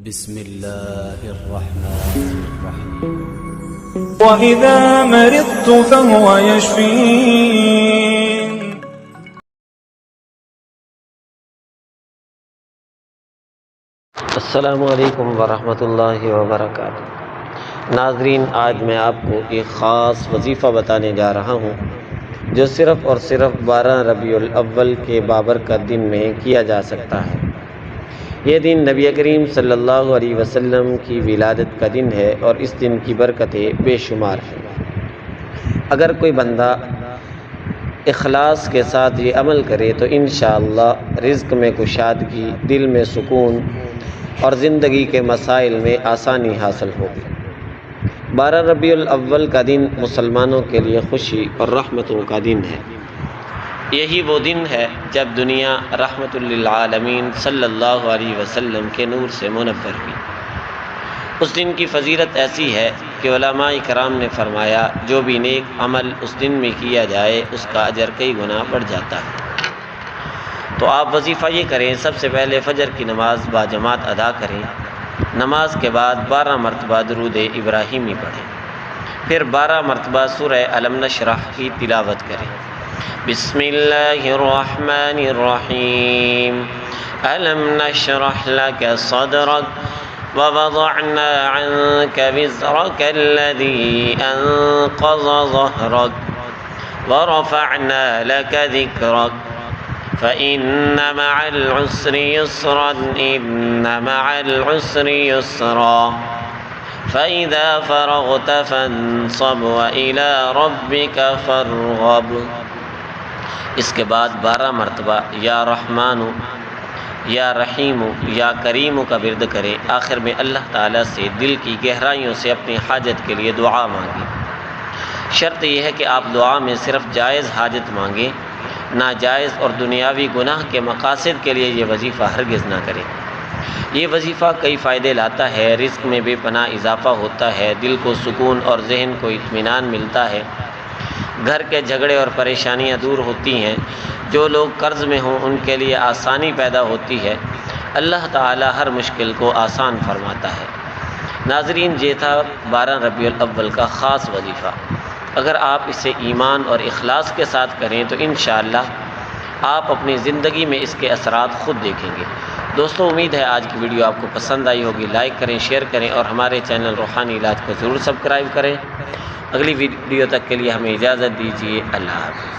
بسم الله الرحمن الرحيم. وإذا مرضت فهو يشفين. السلام علیکم ورحمۃ اللہ وبرکاتہ۔ ناظرین، آج میں آپ کو ایک خاص وظیفہ بتانے جا رہا ہوں جو صرف اور صرف 12 ربیع الاول کے بابرکت دن میں کیا جا سکتا ہے۔ یہ دن نبی کریم صلی اللہ علیہ وسلم کی ولادت کا دن ہے اور اس دن کی برکتیں بے شمار ہیں۔ اگر کوئی بندہ اخلاص کے ساتھ یہ عمل کرے تو انشاءاللہ رزق میں کشادگی، دل میں سکون اور زندگی کے مسائل میں آسانی حاصل ہوگی۔ 12 ربیع الاول کا دن مسلمانوں کے لیے خوشی اور رحمتوں کا دن ہے۔ یہی وہ دن ہے جب دنیا رحمت للعالمین صلی اللہ علیہ وسلم کے نور سے منور ہوئی۔ اس دن کی فضیلت ایسی ہے کہ علماء کرام نے فرمایا جو بھی نیک عمل اس دن میں کیا جائے اس کا اجر کئی گنا بڑھ جاتا ہے۔ تو آپ وظیفہ یہ کریں، سب سے پہلے فجر کی نماز باجماعت ادا کریں، نماز کے بعد 12 مرتبہ درود ابراہیمی پڑھیں، پھر 12 مرتبہ سورہ الم نشرح کی تلاوت کریں۔ بسم اللہ الرحمن الرحیم۔ الم نشرح لک صدرک ووضعنا عنک وزرک الذی انقض ظہرک ورفعنا لک ذکرک فإن مع العسر يسرا إن مع العسر يسرا فإذا فرغت فانصب وإلى ربك فارغب۔ اس کے بعد 12 مرتبہ یا رحمان یا رحیم یا کریم کا ورد کریں۔ آخر میں اللہ تعالیٰ سے دل کی گہرائیوں سے اپنی حاجت کے لیے دعا مانگیں۔ شرط یہ ہے کہ آپ دعا میں صرف جائز حاجت مانگیں، ناجائز اور دنیاوی گناہ کے مقاصد کے لیے یہ وظیفہ ہرگز نہ کریں۔ یہ وظیفہ کئی فائدے لاتا ہے، رزق میں بے پناہ اضافہ ہوتا ہے، دل کو سکون اور ذہن کو اطمینان ملتا ہے، گھر کے جھگڑے اور پریشانیاں دور ہوتی ہیں، جو لوگ قرض میں ہوں ان کے لیے آسانی پیدا ہوتی ہے، اللہ تعالی ہر مشکل کو آسان فرماتا ہے۔ ناظرین، یہ تھا 12 ربیع الاول کا خاص وظیفہ۔ اگر آپ اسے ایمان اور اخلاص کے ساتھ کریں تو انشاءاللہ آپ اپنی زندگی میں اس کے اثرات خود دیکھیں گے۔ دوستو، امید ہے آج کی ویڈیو آپ کو پسند آئی ہوگی۔ لائک کریں، شیئر کریں اور ہمارے چینل روحانی علاج کو ضرور سبسکرائب کریں۔ اگلی ویڈیو تک کے لیے ہمیں اجازت دیجیے۔ اللہ حافظ۔